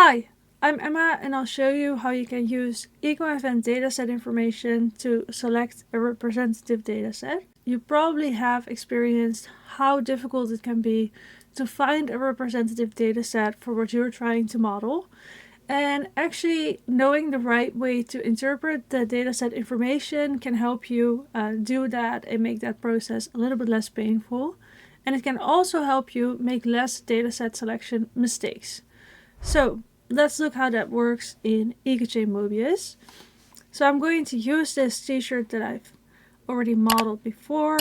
Hi, I'm Emma and I'll show you how you can use Ecochain dataset information to select a representative dataset. You probably have experienced how difficult it can be to find a representative dataset for what you're trying to model. And actually knowing the right way to interpret the dataset information can help you do that and make that process a little bit less painful. And it can also help you make less dataset selection mistakes. So let's look how that works in Ecochain Mobius. So I'm going to use this t-shirt that I've already modeled before.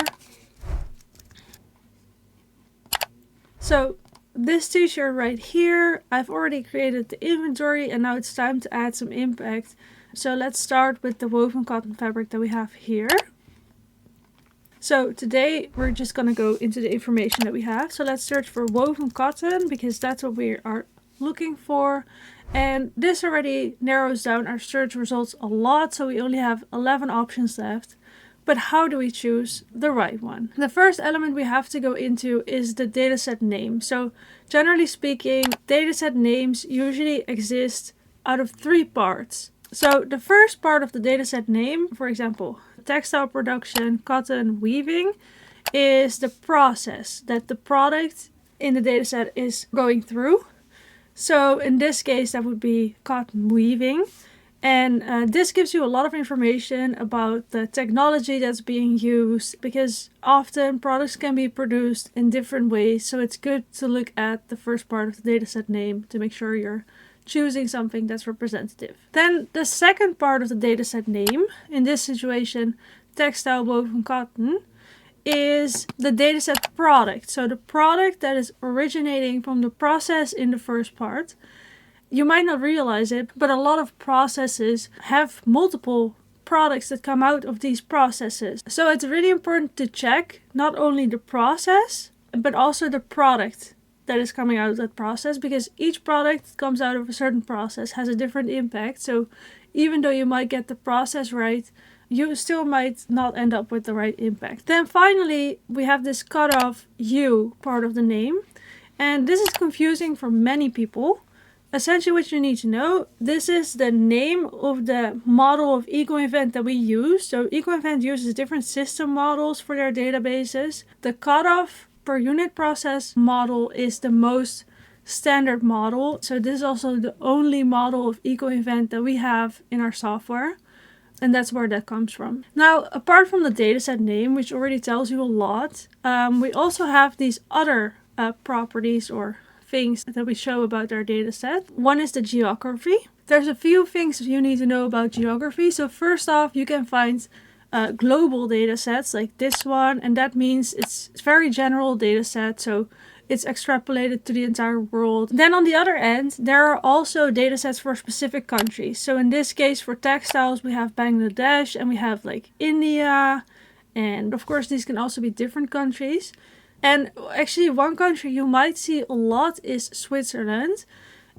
So this t-shirt right here, I've already created the inventory and now it's time to add some impact. So let's start with the woven cotton fabric that we have here. So today we're just going to go into the information that we have. So let's search for woven cotton because that's what we are looking for, and this already narrows down our search results a lot, so we only have 11 options left. But how do we choose the right one? The first element we have to go into is the dataset name. So generally speaking, dataset names usually exist out of 3 parts. So the first part of the dataset name, for example, textile production, cotton weaving, is the process that the product in the dataset is going through. So in this case, that would be cotton weaving. And this gives you a lot of information about the technology that's being used, because often products can be produced in different ways. So it's good to look at the first part of the dataset name to make sure you're choosing something that's representative. Then the second part of the dataset name, in this situation, textile woven cotton, is the dataset product. So the product that is originating from the process in the first part. You might not realize it, but a lot of processes have multiple products that come out of these processes. So it's really important to check not only the process, but also the product that is coming out of that process, because each product that comes out of a certain process has a different impact. So even though you might get the process right, you still might not end up with the right impact. Then finally, we have this cutoff U part of the name. And this is confusing for many people. Essentially what you need to know, this is the name of the model of Ecochain that we use. So Ecochain uses different system models for their databases. The cutoff per unit process model is the most standard model. So this is also the only model of Ecochain that we have in our software. And that's where that comes from. Now, apart from the dataset name, which already tells you a lot, we also have these other properties or things that we show about our dataset. One is the geography. There's a few things you need to know about geography. So first off, you can find global datasets like this one, and that means it's very general dataset. So it's extrapolated to the entire world. Then on the other end, there are also datasets for specific countries. So in this case, for textiles, we have Bangladesh and we have like India. And of course, these can also be different countries. And actually, one country you might see a lot is Switzerland.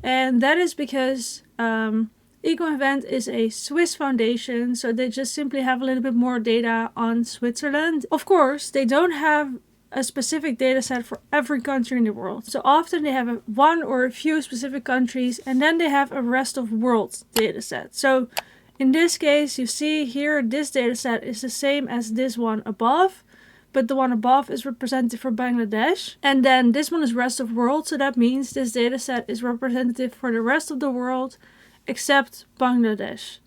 And that is because Ecochain is a Swiss foundation. So they just simply have a little bit more data on Switzerland. Of course, they don't have a specific data set for every country in the world. So often they have one or a few specific countries, and then they have a rest of world data set. So in this case, you see here, this data set is the same as this one above, but the one above is representative for Bangladesh. And then this one is rest of world. So that means this data set is representative for the rest of the world except Bangladesh.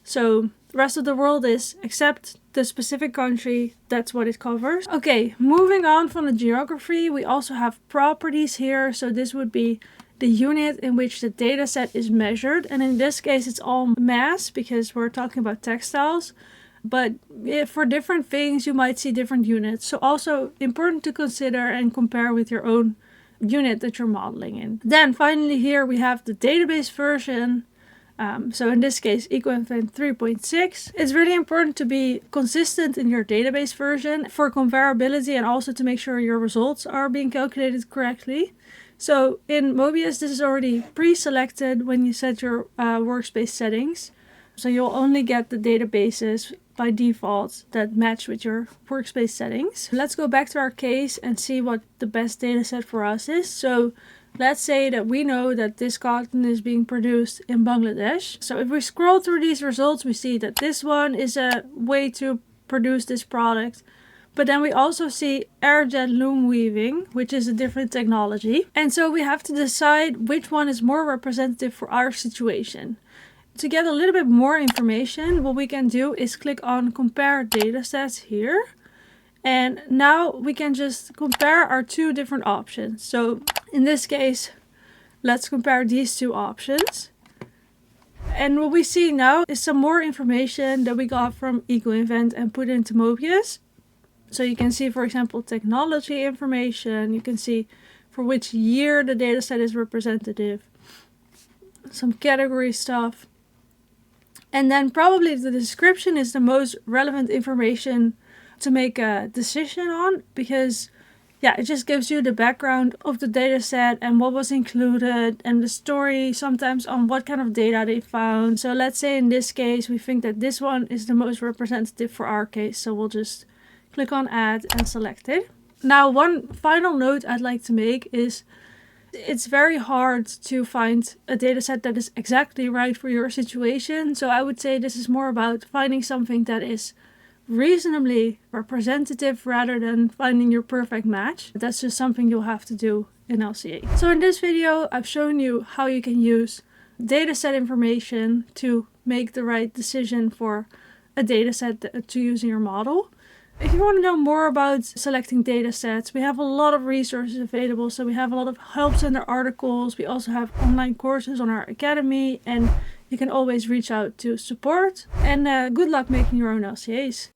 So the rest of the world is except the specific country, that's what it covers. Okay, moving on from the geography, we also have properties here. So this would be the unit in which the data set is measured. And in this case, it's all mass because we're talking about textiles. But for different things, you might see different units. So also important to consider and compare with your own unit that you're modeling in. Then finally here we have the database version. So in this case, Ecochain 3.6. It's really important to be consistent in your database version for comparability and also to make sure your results are being calculated correctly. So in Mobius, this is already pre-selected when you set your workspace settings. So you'll only get the databases by default that match with your workspace settings. Let's go back to our case and see what the best dataset for us is. So Let's say that we know that this cotton is being produced in Bangladesh. So if we scroll through these results, we see that this one is a way to produce this product. But then we also see airjet loom weaving, which is a different technology. And so we have to decide which one is more representative for our situation. To get a little bit more information, what we can do is click on compare datasets here. And now we can just compare our two different options. So in this case, let's compare these two options. And what we see now is some more information that we got from EcoInvent and put into Mobius. So you can see, for example, technology information. You can see for which year the dataset is representative. Some category stuff. And then probably the description is the most relevant information to make a decision on, because it just gives you the background of the data set and what was included and the story sometimes on what kind of data they found. So let's say in this case we think that this one is the most representative for our case, so we'll just click on add and select it. Now, one final note I'd like to make is it's very hard to find a data set that is exactly right for your situation. So I would say this is more about finding something that is reasonably representative rather than finding your perfect match. That's just something you'll have to do in LCA. So in this video, I've shown you how you can use dataset information to make the right decision for a dataset to use in your model. If you want to know more about selecting datasets, we have a lot of resources available. So we have a lot of Help Center articles. We also have online courses on our academy, and you can always reach out to support. And good luck making your own LCAs.